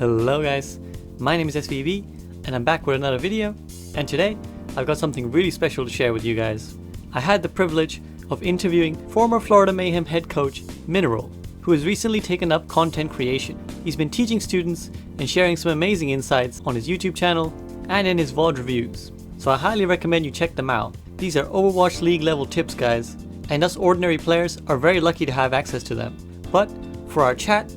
Hello guys, my name is SVB and I'm back with another video, and today I've got something really special to share with you guys. I had the privilege of interviewing former Florida Mayhem head coach Mineral, who has recently taken up content creation. He's been teaching students and sharing some amazing insights on his YouTube channel and in his VOD reviews. So I highly recommend you check them out. These are Overwatch League level tips guys, and us ordinary players are very lucky to have access to them. But for our chat,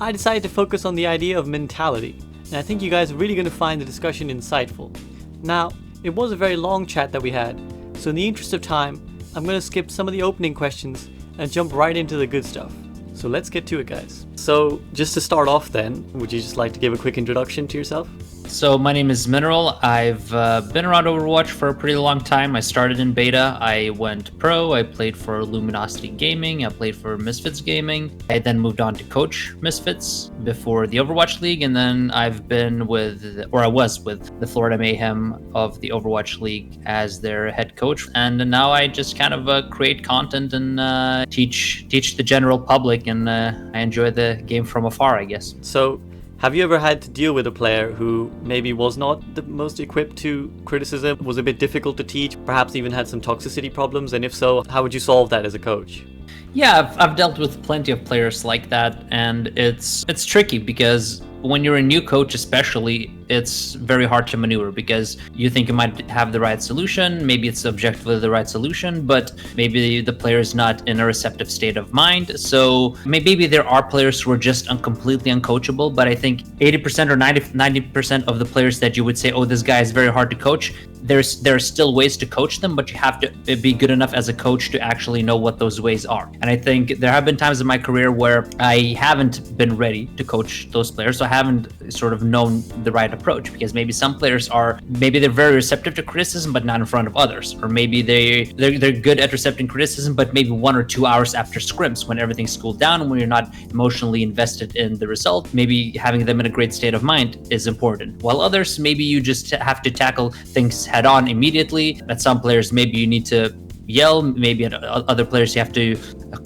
I decided to focus on the idea of mentality, and I think you guys are really going to find the discussion insightful. Now, it was a very long chat that we had, so in the interest of time, I'm going to skip some of the opening questions and jump right into the good stuff. So let's get to it guys. So just to start off then, would you just like to give a quick introduction to yourself? So my name is Mineral. I've been around Overwatch for a pretty long time. I started in beta. I went pro. I played for Luminosity Gaming. I played for Misfits Gaming. I then moved on to coach Misfits before the Overwatch League. And then I've been I was with the Florida Mayhem of the Overwatch League as their head coach. And now I just kind of create content and teach the general public. And I enjoy the game from afar, I guess. So, have you ever had to deal with a player who maybe was not the most equipped to criticism, was a bit difficult to teach, perhaps even had some toxicity problems? And if so, how would you solve that as a coach? Yeah, I've dealt with plenty of players like that, and it's tricky because when you're a new coach especially, it's very hard to maneuver because you think you might have the right solution, maybe it's objectively the right solution, but maybe the player is not in a receptive state of mind. So maybe there are players who are just completely uncoachable, but I think 80% or 90% of the players that you would say, oh, this guy is very hard to coach, there are still ways to coach them, but you have to be good enough as a coach to actually know what those ways are. And I think there have been times in my career where I haven't been ready to coach those players, so I haven't sort of known the right approach, because maybe some players they're very receptive to criticism, but not in front of others, or maybe they're good at recepting criticism, but maybe 1 or 2 hours after scrims when everything's cooled down and when you're not emotionally invested in the result, maybe having them in a great state of mind is important. While others, maybe you just have to tackle things head on immediately. At some players, maybe you need to yell, maybe at other players you have to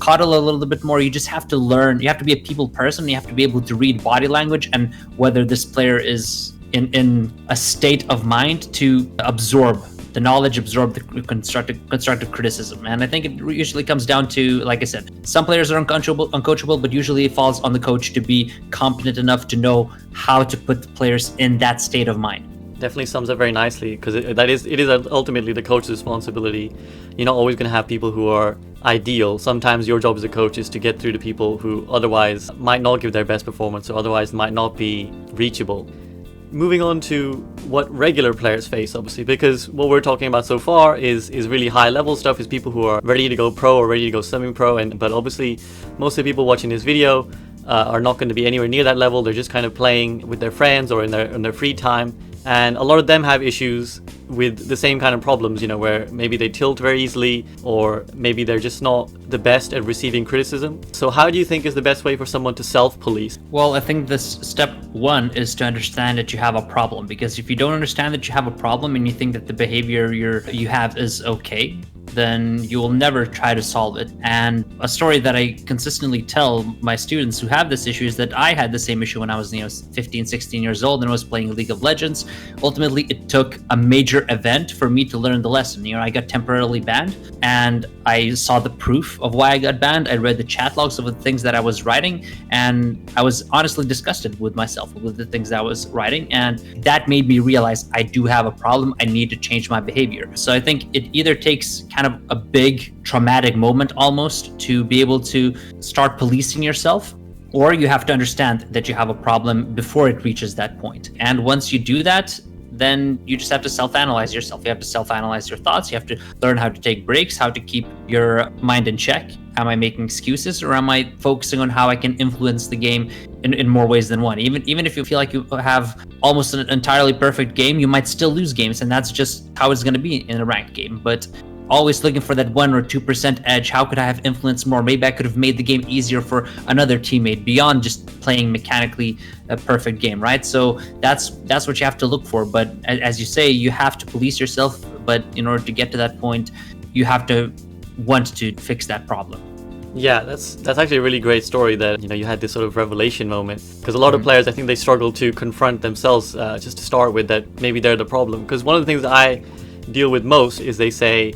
coddle a little bit more. You just have to learn. You have to be a people person. You have to be able to read body language and whether this player is in a state of mind to absorb the knowledge, absorb the constructive criticism. And I think it usually comes down to, like I said, some players are uncoachable, but usually it falls on the coach to be competent enough to know how to put the players in that state of mind. Definitely sums up very nicely, because it is ultimately the coach's responsibility. You're not always going to have people who are ideal. Sometimes your job as a coach is to get through to people who otherwise might not give their best performance or otherwise might not be reachable. Moving on to what regular players face, obviously, because what we're talking about so far is really high level stuff, is people who are ready to go pro or ready to go semi-pro, but obviously most of the people watching this video are not going to be anywhere near that level. They're just kind of playing with their friends or in their free time. And a lot of them have issues with the same kind of problems, where maybe they tilt very easily, or maybe they're just not the best at receiving criticism. So how do you think is the best way for someone to self-police? Well, I think this step one is to understand that you have a problem, because if you don't understand that you have a problem and you think that the behavior you have is okay, then you will never try to solve it. And a story that I consistently tell my students who have this issue is that I had the same issue when I was 15, 16 years old and I was playing League of Legends. Ultimately, it took a major event for me to learn the lesson. I got temporarily banned and I saw the proof of why I got banned. I read the chat logs of the things that I was writing, and I was honestly disgusted with myself, with the things that I was writing. And that made me realize I do have a problem. I need to change my behavior. So I think it either takes kind of a big traumatic moment almost to be able to start policing yourself, or you have to understand that you have a problem before it reaches that point. And once you do that, then you just have to self-analyze yourself. You have to self-analyze your thoughts. You have to learn how to take breaks, how to keep your mind in check. Am I making excuses, or am I focusing on how I can influence the game in more ways than one? Even if you feel like you have almost an entirely perfect game, you might still lose games, and that's just how it's going to be in a ranked game. But always looking for that 1 or 2% edge. How could I have influenced more? Maybe I could have made the game easier for another teammate beyond just playing mechanically a perfect game, right? So that's what you have to look for. But as you say, you have to police yourself. But in order to get to that point, you have to want to fix that problem. Yeah, that's actually a really great story that you had this sort of revelation moment, because a lot of players, I think they struggle to confront themselves, just to start with, that maybe they're the problem. Because one of the things that I deal with most is they say,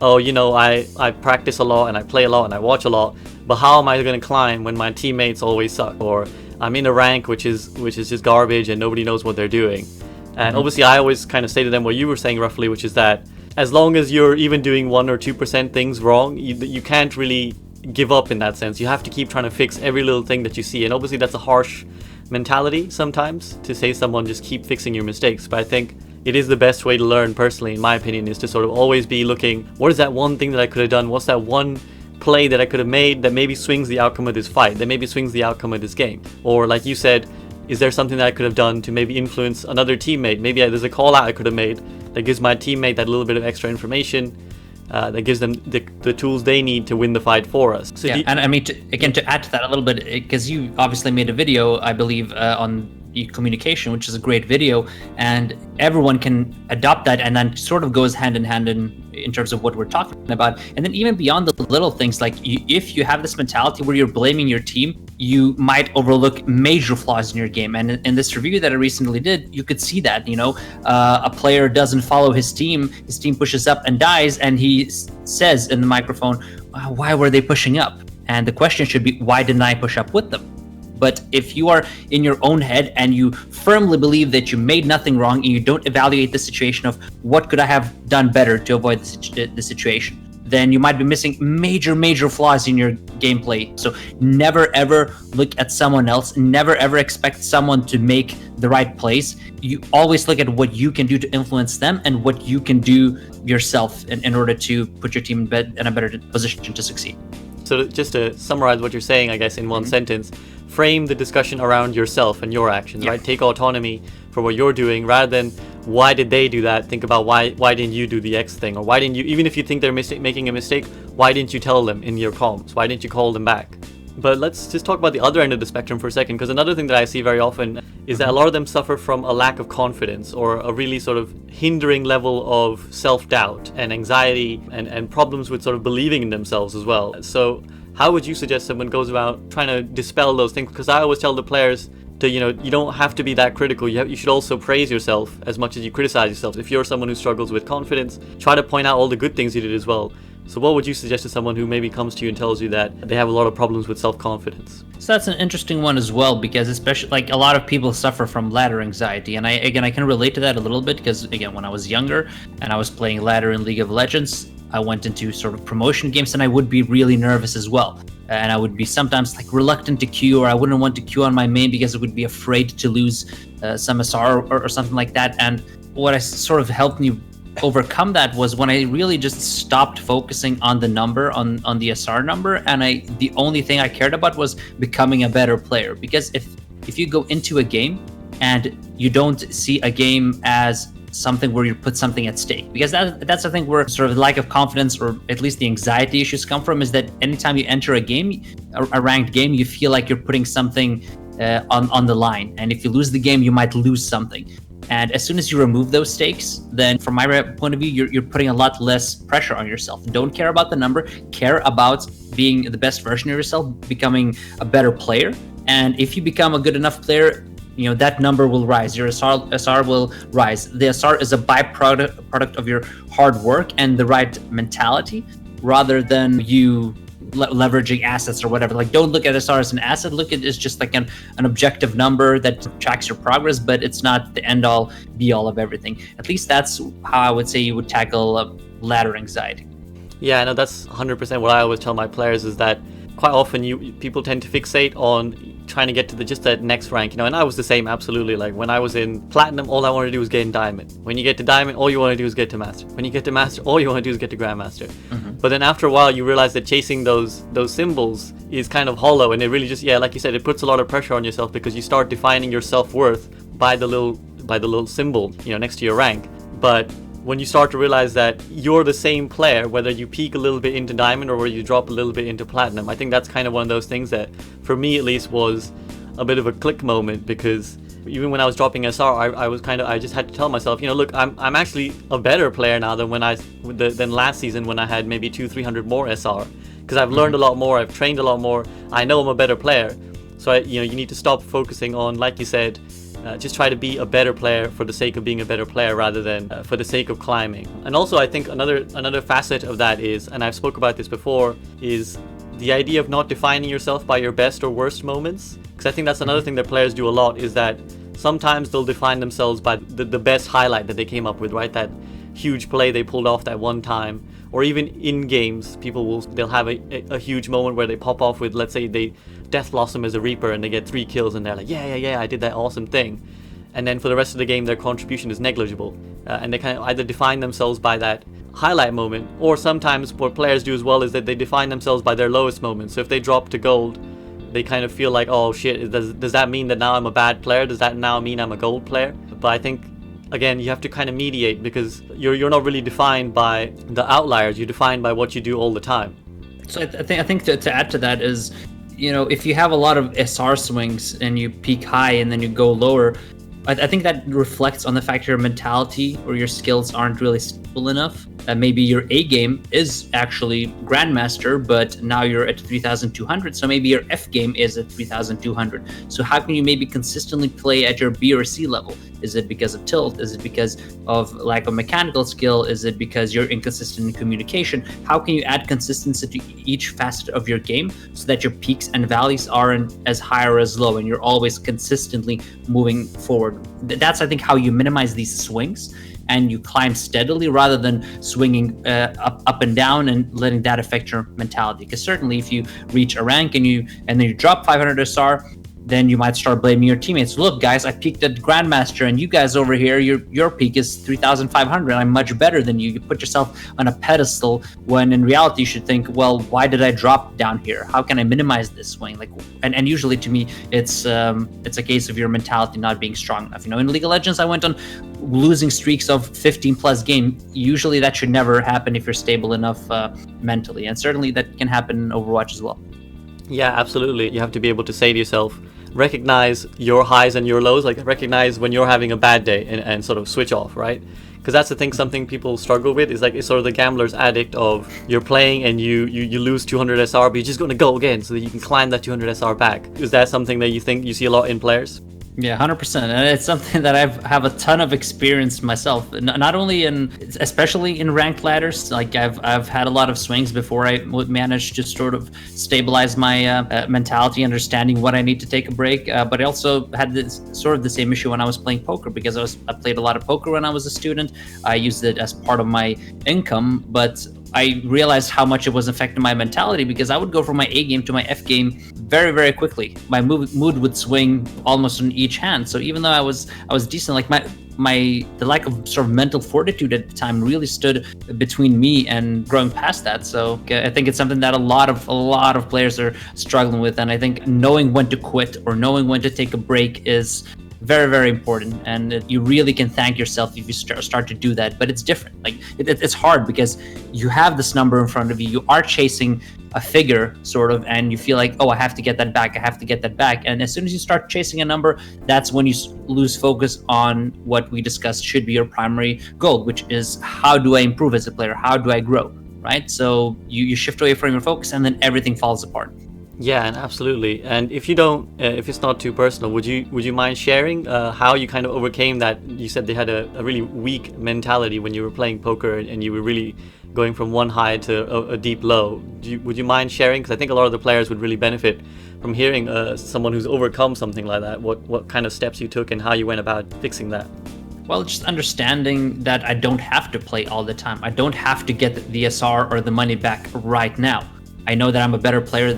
oh, I practice a lot and I play a lot and I watch a lot, but how am I going to climb when my teammates always suck, or I'm in a rank which is just garbage and nobody knows what they're doing. And obviously I always kind of say to them what you were saying roughly, which is that as long as you're even doing 1 or 2% things wrong, you can't really give up in that sense. You have to keep trying to fix every little thing that you see, and obviously that's a harsh mentality sometimes to say someone just keep fixing your mistakes, but I think it is the best way to learn, personally, in my opinion, is to sort of always be looking, what is that one thing that I could have done, what's that one play that I could have made that maybe swings the outcome of this fight, that maybe swings the outcome of this game, or like you said, is there something that I could have done to maybe influence another teammate? Maybe there's a call out I could have made that gives my teammate that little bit of extra information, that gives them the tools they need to win the fight for us. So yeah, and I mean, to add to that a little bit, because you obviously made a video, I believe, on communication, which is a great video, and everyone can adopt that, and then sort of goes hand in hand in terms of what we're talking about. And then even beyond the little things, like if you have this mentality where you're blaming your team, you might overlook major flaws in your game. And in this review that I recently did, you could see that, a player doesn't follow his team pushes up and dies, and he says in the microphone, why were they pushing up? And the question should be, why didn't I push up with them? But if you are in your own head and you firmly believe that you made nothing wrong, and you don't evaluate the situation of what could I have done better to avoid the situation, then you might be missing major flaws in your gameplay. So never ever look at someone else, never ever expect someone to make the right plays. You always look at what you can do to influence them and what you can do yourself in order to put your team in a better position to succeed. So just to summarize what you're saying, I guess, in one sentence, frame the discussion around yourself and your actions, right? Take autonomy for what you're doing, rather than why did they do that. Think about why didn't you do the X thing, or why didn't you, even if you think they're making a mistake, why didn't you tell them in your comms? Why didn't you call them back? But let's just talk about the other end of the spectrum for a second, because another thing that I see very often is that a lot of them suffer from a lack of confidence, or a really sort of hindering level of self-doubt and anxiety, and problems with sort of believing in themselves as well. So how would you suggest someone goes about trying to dispel those things? Because I always tell the players to, you don't have to be that critical. You should also praise yourself as much as you criticize yourself. If you're someone who struggles with confidence, try to point out all the good things you did as well. So what would you suggest to someone who maybe comes to you and tells you that they have a lot of problems with self-confidence? So that's an interesting one as well, because especially like a lot of people suffer from ladder anxiety, and I can relate to that a little bit, because again, when I was younger and I was playing ladder in League of Legends, I went into sort of promotion games and I would be really nervous as well. And I would be sometimes like reluctant to queue, or I wouldn't want to queue on my main because I would be afraid to lose some SR or something like that. And what I sort of helped me overcome that was when I really just stopped focusing on the number, on the SR number, and the only thing I cared about was becoming a better player. Because if you go into a game and you don't see a game as something where you put something at stake, because that's the thing where sort of lack of confidence, or at least the anxiety issues come from, is that anytime you enter a game, a ranked game, you feel like you're putting something on the line, and if you lose the game, you might lose something. And as soon as you remove those stakes, then from my point of view, you're putting a lot less pressure on yourself. Don't care about the number, care about being the best version of yourself, becoming a better player. And if you become a good enough player, that number will rise, your SR will rise. The SR is a byproduct of your hard work and the right mentality, rather than you leveraging assets or whatever. Like, don't look at SR as an asset, look at it as just like an objective number that tracks your progress, but it's not the end all be all of everything. At least that's how I would say you would tackle ladder anxiety. Yeah, no, that's 100% what I always tell my players, is that quite often people tend to fixate on trying to get to just that next rank, and I was the same, absolutely. Like when I was in platinum, all I wanted to do was get in diamond. When you get to diamond, all you want to do is get to master. When you get to master, all you want to do is get to grandmaster. But then after a while, you realize that chasing those symbols is kind of hollow, and it really just, like you said, it puts a lot of pressure on yourself, because you start defining your self-worth by the little symbol next to your rank. But when you start to realize that you're the same player, whether you peak a little bit into diamond or whether you drop a little bit into platinum, I think that's kind of one of those things that, for me at least, was a bit of a click moment. Because even when I was dropping SR, I just had to tell myself, look, I'm actually a better player now than last season, when I had maybe 200-300 more SR. because I've learned a lot more, I've trained a lot more, I know I'm a better player. So you need to stop focusing on, like you said, just try to be a better player for the sake of being a better player rather than for the sake of climbing. And also I think another facet of that is, and I've spoke about this before, is the idea of not defining yourself by your best or worst moments. Because I think that's another thing that players do a lot, is that sometimes they'll define themselves by the best highlight that they came up with, right? That huge play they pulled off that one time. Or even in games, they'll have a huge moment where they pop off with, let's say they Death Blossom as a Reaper and they get 3 kills and they're like, yeah, I did that awesome thing. And then for the rest of the game, their contribution is negligible. And they kind of either define themselves by that highlight moment, or sometimes what players do as well is that they define themselves by their lowest moment. So if they drop to gold, they kind of feel like, oh shit, does that mean that now I'm a bad player? Does that now mean I'm a gold player? But I think, again, you have to kind of mediate, because you're not really defined by the outliers, you're defined by what you do all the time. So I think to add to that is, if you have a lot of SR swings and you peak high and then you go lower, I think that reflects on the fact your mentality or your skills aren't really stable enough. Maybe your A game is actually Grandmaster, but now you're at 3,200. So maybe your F game is at 3,200. So how can you maybe consistently play at your B or C level? Is it because of tilt? Is it because of lack of mechanical skill? Is it because you're inconsistent in communication? How can you add consistency to each facet of your game so that your peaks and valleys aren't as high or as low and you're always consistently moving forward? That's, I think, how you minimize these swings and you climb steadily rather than swinging up and down and letting that affect your mentality. Because certainly if you reach a rank and then you drop 500 SR, then you might start blaming your teammates. Look, guys, I peaked at Grandmaster, and you guys over here, your peak is 3,500. I'm much better than you. You put yourself on a pedestal when in reality you should think, well, why did I drop down here? How can I minimize this swing? And usually to me, it's a case of your mentality not being strong enough. In League of Legends, I went on losing streaks of 15 plus game. Usually that should never happen if you're stable enough mentally, and certainly that can happen in Overwatch as well. Yeah, absolutely. You have to be able to say to yourself, recognize your highs and your lows, recognize when you're having a bad day and sort of switch off, right? Because that's the thing, something people struggle with is it's sort of the gambler's addict of you're playing and you lose 200 SR, but you're just going to go again so that you can climb that 200 SR back. Is that something that you think you see a lot in players? Yeah, 100%. And it's something that I have a ton of experience myself, not only especially in ranked ladders. I've had a lot of swings before I would manage to sort of stabilize my mentality, understanding what I need to take a break. But I also had the same issue when I was playing poker, because I played a lot of poker when I was a student. I used it as part of my income, but I realized how much it was affecting my mentality, because I would go from my A game to my F game very, very quickly. My mood would swing almost on each hand. So even though I was decent, the lack of sort of mental fortitude at the time really stood between me and growing past that. So I think it's something that a lot of players are struggling with, and I think knowing when to quit or knowing when to take a break is very, very important, and you really can thank yourself if you start to do that. But it's different. It's hard because you have this number in front of you. You are chasing a figure, sort of, and you feel like, oh, I have to get that back. I have to get that back. And as soon as you start chasing a number, that's when you lose focus on what we discussed should be your primary goal, which is how do I improve as a player? How do I grow? Right? So you shift away from your focus, and then everything falls apart. Yeah, and absolutely. And if you don't, if it's not too personal, would you mind sharing how you kind of overcame that? You said they had a really weak mentality when you were playing poker, and you were really going from one high to a deep low. Would you mind sharing? Because I think a lot of the players would really benefit from hearing someone who's overcome something like that. What kind of steps you took and how you went about fixing that? Well, just understanding that I don't have to play all the time. I don't have to get the SR or the money back right now. I know that I'm a better player.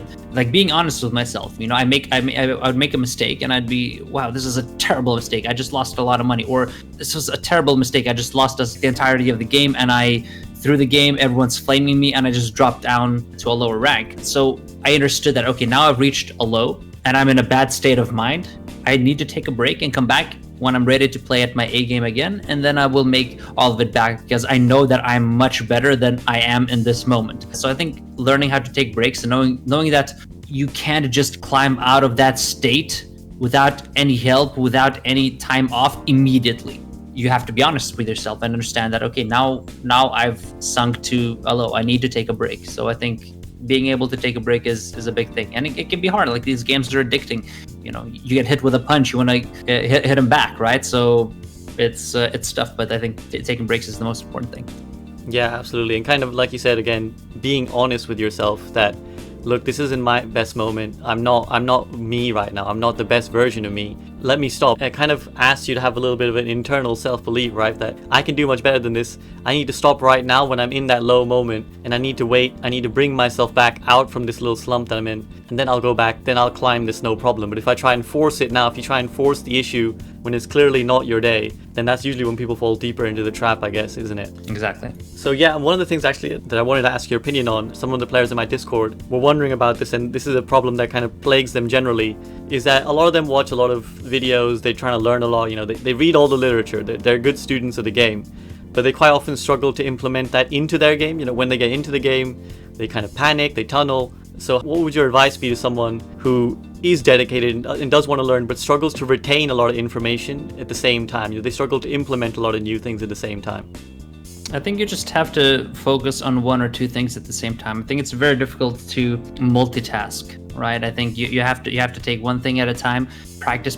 Being honest with myself, I would make a mistake and I'd be, wow, this is a terrible mistake. I just lost a lot of money. Or this was a terrible mistake. I just lost the entirety of the game, and through the game, everyone's flaming me, and I just dropped down to a lower rank. So I understood that, okay, now I've reached a low and I'm in a bad state of mind. I need to take a break and come back when I'm ready to play at my A game again, and then I will make all of it back, because I know that I'm much better than I am in this moment. So I think learning how to take breaks and knowing that you can't just climb out of that state without any help, without any time off immediately. You have to be honest with yourself and understand that, okay, now I've sunk to a low. I need to take a break. So I think being able to take a break is a big thing, and it can be hard. Like, these games are addicting. You get hit with a punch, you want to hit him back, right? So it's tough, but I think taking breaks is the most important thing. Yeah, absolutely. And kind of like you said, again, being honest with yourself that, look, this isn't my best moment. I'm not me right now. I'm not the best version of me. Let me stop. It kind of asks you to have a little bit of an internal self-belief, right? That I can do much better than this. I need to stop right now when I'm in that low moment, and I need to wait. I need to bring myself back out from this little slump that I'm in, and then I'll go back. Then I'll climb this, no problem. But if I try and force it now, if you try and force the issue when it's clearly not your day, then that's usually when people fall deeper into the trap, I guess, isn't it? Exactly. So yeah, one of the things actually that I wanted to ask your opinion on, some of the players in my Discord were wondering about this, and this is a problem that kind of plagues them generally, is that a lot of them watch a lot of videos, they're trying to learn a lot, they read all the literature, they're good students of the game, but they quite often struggle to implement that into their game. When they get into the game, they kind of panic, they tunnel. So what would your advice be to someone who is dedicated and does want to learn, but struggles to retain a lot of information at the same time? They struggle to implement a lot of new things at the same time. I think you just have to focus on one or two things at the same time. I think it's very difficult to multitask, right? I think you have to take one thing at a time, practice,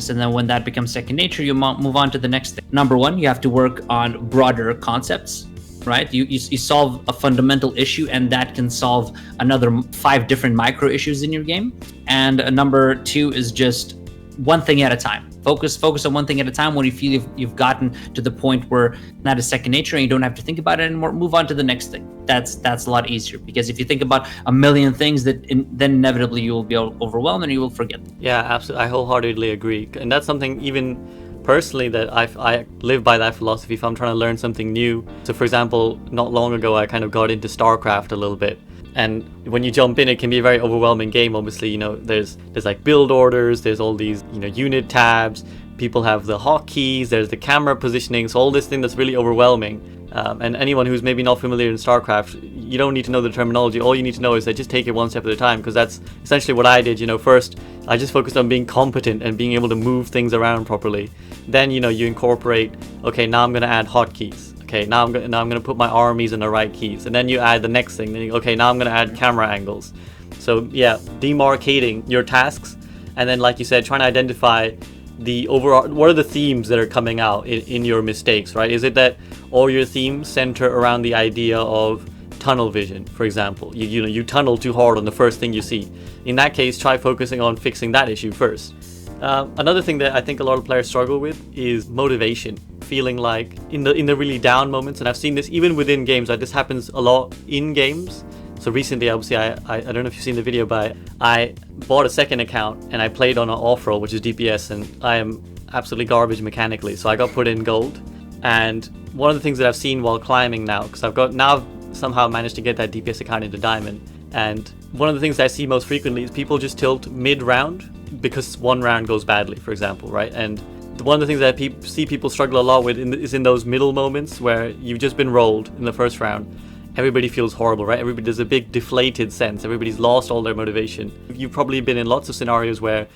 and then when that becomes second nature, you move on to the next thing. Number one, you have to work on broader concepts, right? You solve a fundamental issue, and that can solve another 5 different micro issues in your game. And number two is just one thing at a time. Focus on one thing at a time. When you feel you've gotten to the point where that is second nature and you don't have to think about it anymore, move on to the next thing. That's a lot easier, because if you think about a million things, then inevitably you will be overwhelmed and you will forget them. Yeah, absolutely. I wholeheartedly agree. And that's something even personally that I live by that philosophy if I'm trying to learn something new. So for example, not long ago I kind of got into StarCraft a little bit. And when you jump in, it can be a very overwhelming game. Obviously, there's like build orders, there's all these, unit tabs, people have the hotkeys, there's the camera positioning, so all this thing that's really overwhelming. And anyone who's maybe not familiar in StarCraft, you don't need to know the terminology. All you need to know is that just take it one step at a time, because that's essentially what I did. First, I just focused on being competent and being able to move things around properly. Then, you incorporate, okay, now I'm going to add hotkeys. Okay, now I'm going to put my armies in the right keys. And then you add the next thing. Then okay, now I'm going to add camera angles. So yeah, demarcating your tasks. And then, like you said, trying to identify the overall, what are the themes that are coming out in your mistakes, right? Is it that all your themes center around the idea of tunnel vision, for example? You tunnel too hard on the first thing you see. In that case, try focusing on fixing that issue first. Another thing that I think a lot of players struggle with is motivation. Feeling like in the really down moments, and I've seen this even within games, like this happens a lot in games. So recently, obviously, I don't know if you've seen the video, but I bought a second account and I played on an off-roll, which is DPS, and I am absolutely garbage mechanically. So I got put in gold, and one of the things that I've seen while climbing now, because I've somehow managed to get that DPS account into diamond, and one of the things that I see most frequently is people just tilt mid-round because one round goes badly, for example, right? And one of the things that I see people struggle a lot with is in those middle moments where you've just been rolled in the first round. Everybody feels horrible, right? There's a big deflated sense. Everybody's lost all their motivation. You've probably been in lots of scenarios where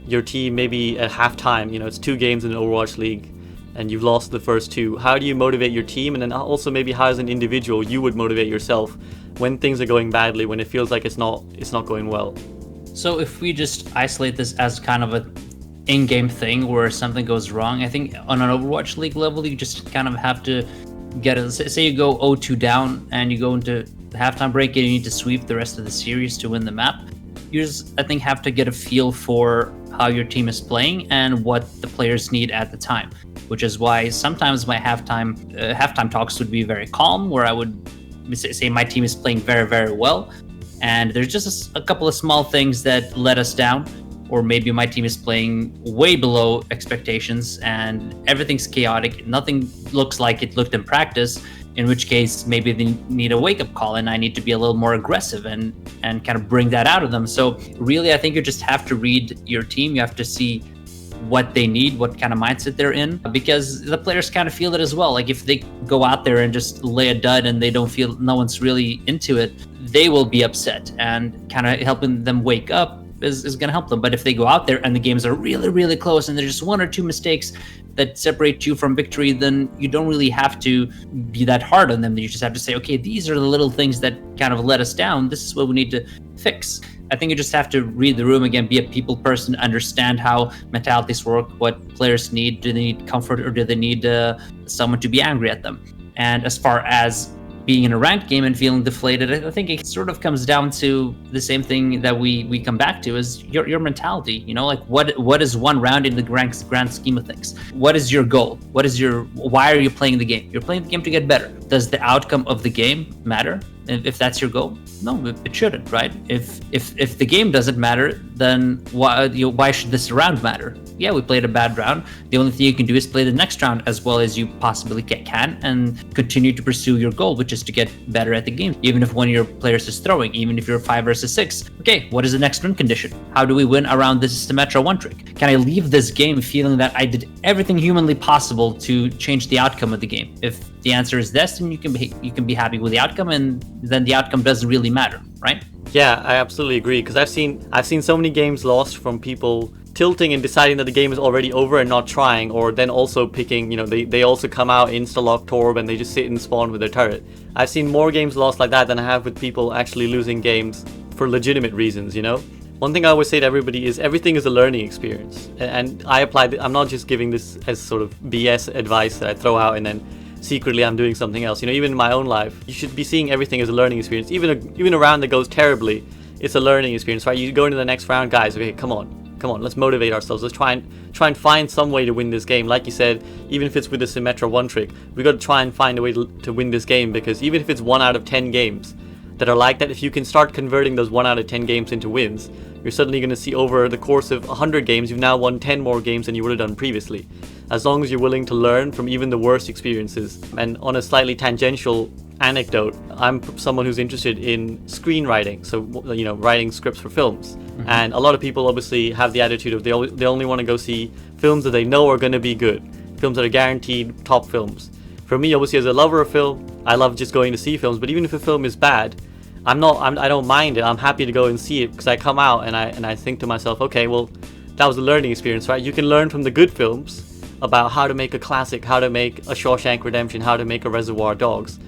your team maybe at halftime, it's 2 games in an Overwatch League and you've lost the first 2. How do you motivate your team? And then also maybe how as an individual you would motivate yourself when things are going badly, when it feels like it's not going well. So if we just isolate this as kind of a in-game thing where something goes wrong, I think on an Overwatch League level, you just kind of have to get it. Say you go 0-2 down and you go into the halftime break and you need to sweep the rest of the series to win the map. You just, I think, have to get a feel for how your team is playing and what the players need at the time, which is why sometimes my halftime talks would be very calm, where I would say my team is playing very, very well, and there's just a couple of small things that let us down. Or maybe my team is playing way below expectations and everything's chaotic. Nothing looks like it looked in practice, in which case maybe they need a wake-up call and I need to be a little more aggressive and kind of bring that out of them. So really, I think you just have to read your team. You have to see what they need, what kind of mindset they're in, because the players kind of feel it as well. Like if they go out there and just lay a dud and they don't feel no one's really into it, they will be upset, and kind of helping them wake up is going to help them. But if they go out there and the games are really, really close and there's just 1 or 2 mistakes, that separate you from victory, then you don't really have to be that hard on them. You just have to say, okay, these are the little things that kind of let us down. This is what we need to fix. I think you just have to read the room again, be a people person, understand how mentalities work, what players need. Do they need comfort, or do they need someone to be angry at them? And as far as being in a ranked game and feeling deflated, I think it sort of comes down to the same thing that we come back to, is your mentality. Like what is one round in the grand scheme of things? What is your goal? Why are you playing the game? You're playing the game to get better. Does the outcome of the game matter? If that's your goal? No, it shouldn't, right? If the game doesn't matter, then why should this round matter? Yeah, we played a bad round. The only thing you can do is play the next round as well as you possibly can, and continue to pursue your goal, which is to get better at the game. Even if one of your players is throwing, even if you're 5 versus 6. Okay, what is the next win condition? How do we win around this Symmetra one trick? Can I leave this game feeling that I did everything humanly possible to change the outcome of the game? If the answer is yes, then you can be happy with the outcome, and then the outcome doesn't really matter, right? Yeah, I absolutely agree, because I've seen so many games lost from people tilting and deciding that the game is already over and not trying, or then also picking, they also come out insta-lock Torb and they just sit and spawn with their turret. I've seen more games lost like that than I have with people actually losing games for legitimate reasons, One thing I always say to everybody is everything is a learning experience. And I apply I'm not just giving this as sort of BS advice that I throw out and then secretly I'm doing something else. Even in my own life, you should be seeing everything as a learning experience. Even a round that goes terribly, it's a learning experience, right? You go into the next round, guys, okay, come on, let's motivate ourselves. Let's try and find some way to win this game. Like you said, even if it's with the Symmetra one trick, we got to try and find a way to win this game, because even if it's 1 out of 10 games that are like that, if you can start converting those 1 out of 10 games into wins, you're suddenly going to see over the course of 100 games, you've now won 10 more games than you would have done previously. As long as you're willing to learn from even the worst experiences. And on a slightly tangential anecdote, I'm someone who's interested in screenwriting, so writing scripts for films. Mm-hmm. And a lot of people obviously have the attitude of they only want to go see films that they know are going to be good, films that are guaranteed top films. For me, obviously, as a lover of film, I love just going to see films. But even if a film is bad, I don't mind it. I'm happy to go and see it, because I come out and I think to myself, okay, well, that was a learning experience, right? You can learn from the good films about how to make a classic, how to make a Shawshank Redemption, how to make a Reservoir Dogs.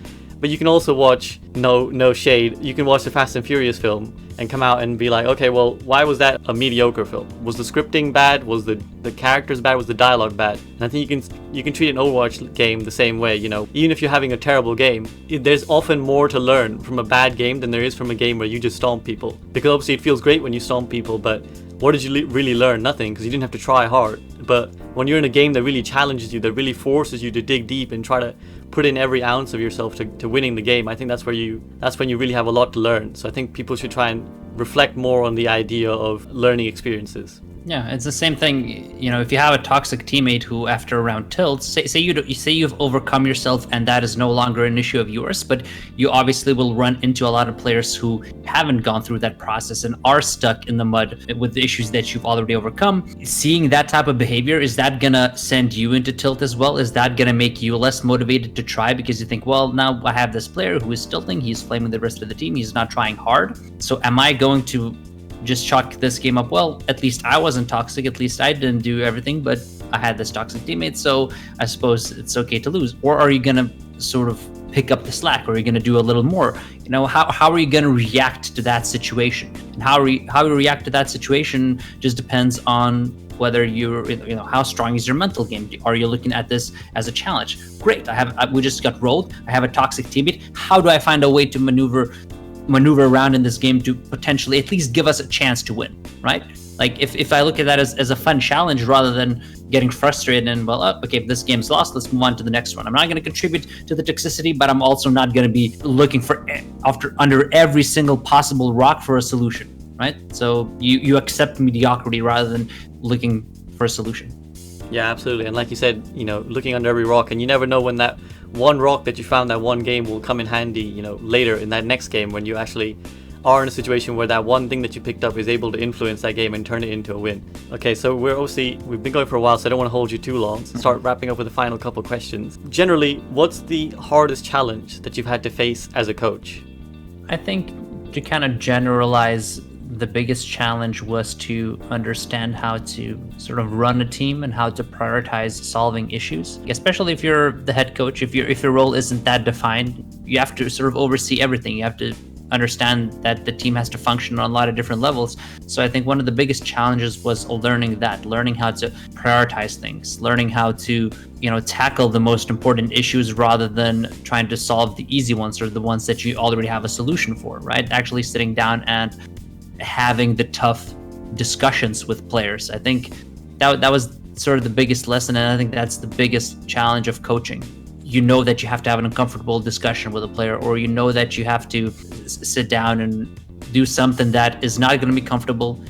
But you can also watch, no shade, you can watch the Fast and Furious film and come out and be like, okay, well, why was that a mediocre film? Was the scripting bad? Was the characters bad? Was the dialogue bad? And I think you can treat an Overwatch game the same way, Even if you're having a terrible game, there's often more to learn from a bad game than there is from a game where you just stomp people. Because obviously it feels great when you stomp people, but what did you really learn? Nothing, because you didn't have to try hard. But when you're in a game that really challenges you, that really forces you to dig deep and try to put in every ounce of yourself to winning the game, I think that's when you really have a lot to learn. So I think people should try and reflect more on the idea of learning experiences. Yeah, it's the same thing. If you have a toxic teammate who, after a round tilts, say you've overcome yourself and that is no longer an issue of yours, but you obviously will run into a lot of players who haven't gone through that process and are stuck in the mud with the issues that you've already overcome. Seeing that type of behavior, is that gonna send you into tilt as well? Is that gonna make you less motivated to try, because you think, well, now I have this player who is tilting, he's flaming the rest of the team, he's not trying hard. So am I going to just chalk this game up? Well, at least I wasn't toxic, at least I didn't do everything, but I had this toxic teammate, so I suppose it's okay to lose. Or are you gonna sort of pick up the slack, or are you gonna do a little more? How are you gonna react to that situation? And how you react to that situation just depends on whether how strong is your mental game. Are you looking at this as a challenge? Great, we just got rolled, I have a toxic teammate, how do I find a way to maneuver around in this game to potentially at least give us a chance to win, right? Like if I look at that as a fun challenge rather than getting frustrated and, well, okay, if this game's lost, let's move on to the next one. I'm not going to contribute to the toxicity, but I'm also not going to be looking for under every single possible rock for a solution, right? So you accept mediocrity rather than looking for a solution. Yeah, absolutely. And like you said, looking under every rock, and you never know when that one rock that you found that one game will come in handy, later in that next game, when you actually are in a situation where that one thing that you picked up is able to influence that game and turn it into a win. Okay, so we've been going for a while, so I don't want to hold you too long. So start wrapping up with the final couple questions. Generally, what's the hardest challenge that you've had to face as a coach? I think, to kind of generalize the biggest challenge was to understand how to sort of run a team and how to prioritize solving issues, especially if you're the head coach. If your role isn't that defined, you have to sort of oversee everything. You have to understand that the team has to function on a lot of different levels. So I think one of the biggest challenges was learning how to prioritize things, learning how to, tackle the most important issues rather than trying to solve the easy ones or the ones that you already have a solution for, right? Actually sitting down and having the tough discussions with players. I think that was sort of the biggest lesson, and I think that's the biggest challenge of coaching. You know that you have to have an uncomfortable discussion with a player, or you know that you have to sit down and do something that is not going to be comfortable.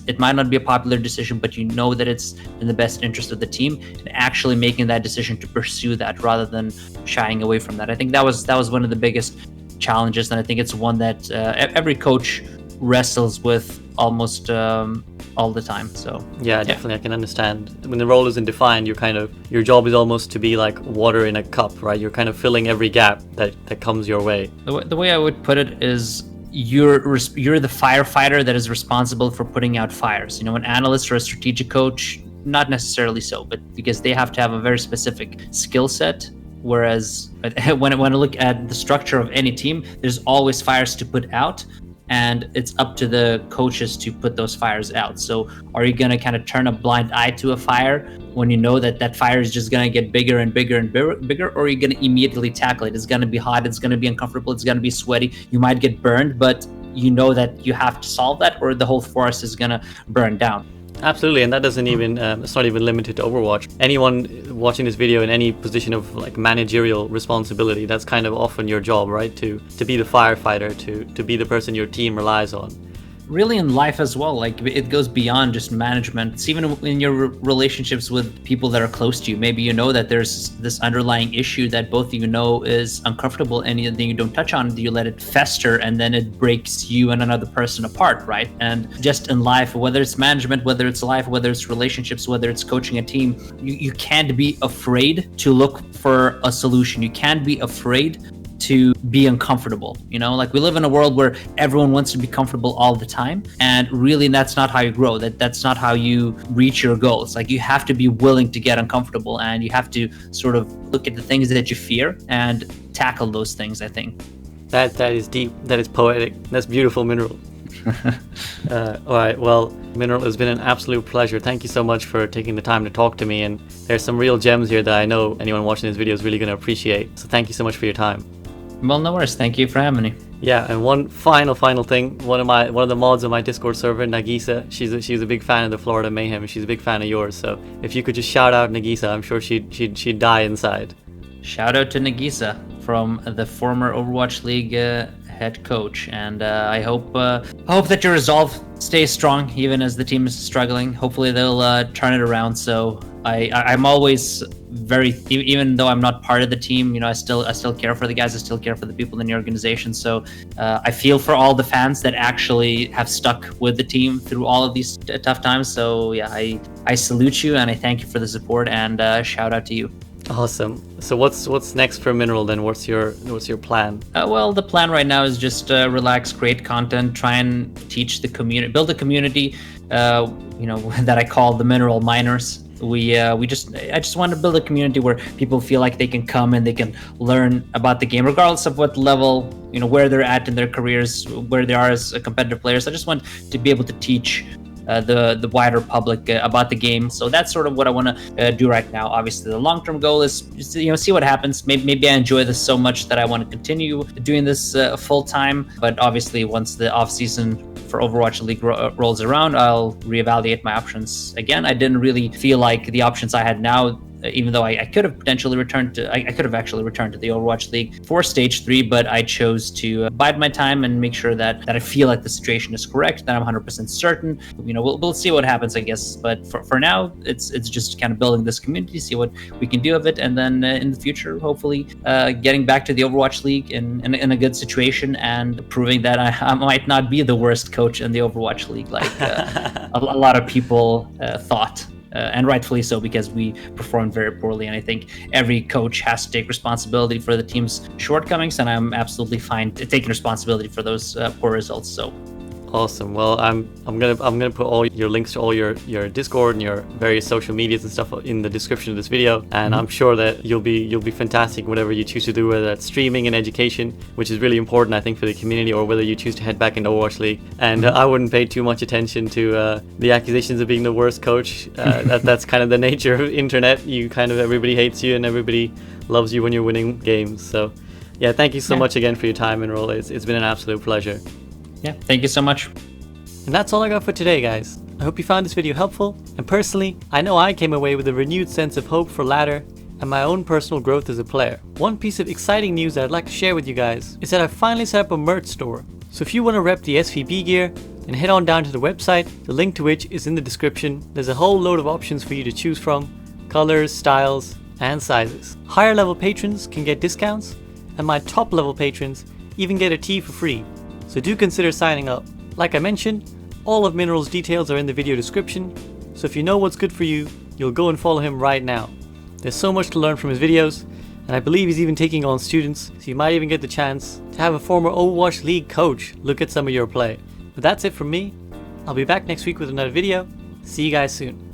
It might not be a popular decision, but you know that it's in the best interest of the team, and actually making that decision to pursue that rather than shying away from that. I think that was one of the biggest challenges, and I think it's one that every coach wrestles with almost all the time. So yeah, definitely. I can understand when the role isn't defined, your job is almost to be like water in a cup, right? You're kind of filling every gap that comes your way. The way I would put it is you're the firefighter that is responsible for putting out fires. An analyst or a strategic coach, not necessarily so, but because they have to have a very specific skill set. Whereas when I look at the structure of any team, there's always fires to put out, and it's up to the coaches to put those fires out. So are you going to kind of turn a blind eye to a fire when you know that fire is just going to get bigger and bigger and bigger, or are you going to immediately tackle it? It's going to be hot, it's going to be uncomfortable, it's going to be sweaty, you might get burned, but you know that you have to solve that, or the whole forest is going to burn down. Absolutely, and that doesn't even it's not even limited to Overwatch. Anyone watching this video in any position of like managerial responsibility, that's kind of often your job, right? To be the firefighter, to be the person your team relies on. Really in life as well, like it goes beyond just management. It's even in your relationships with people that are close to you. Maybe you know that there's this underlying issue that both of you know is uncomfortable, and then you don't touch on it, you let it fester, and then it breaks you and another person apart, right? And just in life, whether it's management, whether it's life, whether it's relationships, whether it's coaching a team, you can't be afraid to look for a solution. You can't be afraid to be uncomfortable. Like we live in a world where everyone wants to be comfortable all the time, and really that's not how you grow. That's not how you reach your goals. Like you have to be willing to get uncomfortable, and you have to sort of look at the things that you fear and tackle those things. I think that is deep, that is poetic, that's beautiful, Mineral. All right, well, Mineral, it's been an absolute pleasure. Thank you so much for taking the time to talk to me, and there's some real gems here that I know anyone watching this video is really going to appreciate. So thank you so much for your time. Well, no worries. Thank you for having me. Yeah, and one final thing. One of the mods on my Discord server, Nagisa, she's a big fan of the Florida Mayhem. She's a big fan of yours. So if you could just shout out Nagisa, I'm sure she'd die inside. Shout out to Nagisa from the former Overwatch League head coach, and I hope that your resolve stays strong even as the team is struggling. Hopefully they'll turn it around. So I'm always even though I'm not part of the team, I still care for the guys. I still care for the people in the organization. So I feel for all the fans that actually have stuck with the team through all of these tough times. So yeah, I salute you, and I thank you for the support, and shout out to you. Awesome. So what's next for Mineral then? What's your plan? Well, the plan right now is just relax, create content, try and teach the community, build a community, that I call the Mineral Miners. I just want to build a community where people feel like they can come and they can learn about the game, regardless of what level, where they're at in their careers, where they are as competitive players. I just want to be able to teach the wider public about the game. So that's sort of what I want to do right now. Obviously, the long-term goal is just to, see what happens. Maybe I enjoy this so much that I want to continue doing this full-time. But obviously, once the off-season for Overwatch League rolls around, I'll reevaluate my options again. I didn't really feel like the options I had now, even though I could have potentially returned to, I could have actually returned to the Overwatch League for Stage 3, but I chose to bide my time and make sure that I feel like the situation is correct, that I'm 100% certain. We'll see what happens, I guess. But for now, it's just kind of building this community, see what we can do of it, and then in the future, hopefully getting back to the Overwatch League in a good situation and proving that I might not be the worst coach in the Overwatch League, like a lot of people thought. And rightfully so, because we performed very poorly. And I think every coach has to take responsibility for the team's shortcomings, and I'm absolutely fine taking responsibility for those poor results. So Awesome. Well, I'm gonna put all your links to all your Discord and your various social medias and stuff in the description of this video, and I'm sure that you'll be fantastic whatever you choose to do, whether that's streaming and education, which is really important I think for the community, or whether you choose to head back into Overwatch League. And I wouldn't pay too much attention to the accusations of being the worst coach. That's kind of the nature of internet. Everybody hates you and everybody loves you when you're winning games. So yeah, thank you so much again for your time and role. It's been an absolute pleasure. Yeah, thank you so much. And that's all I got for today, guys. I hope you found this video helpful, and personally, I know I came away with a renewed sense of hope for ladder and my own personal growth as a player. One piece of exciting news that I'd like to share with you guys is that I've finally set up a merch store. So if you want to rep the SVB gear, then head on down to the website, the link to which is in the description. There's a whole load of options for you to choose from, colors, styles, and sizes. Higher level patrons can get discounts, and my top level patrons even get a tee for free. So do consider signing up. Like I mentioned, all of Mineral's details are in the video description, so if you know what's good for you, you'll go and follow him right now. There's so much to learn from his videos, and I believe he's even taking on students, so you might even get the chance to have a former Overwatch League coach look at some of your play. But that's it from me. I'll be back next week with another video. See you guys soon.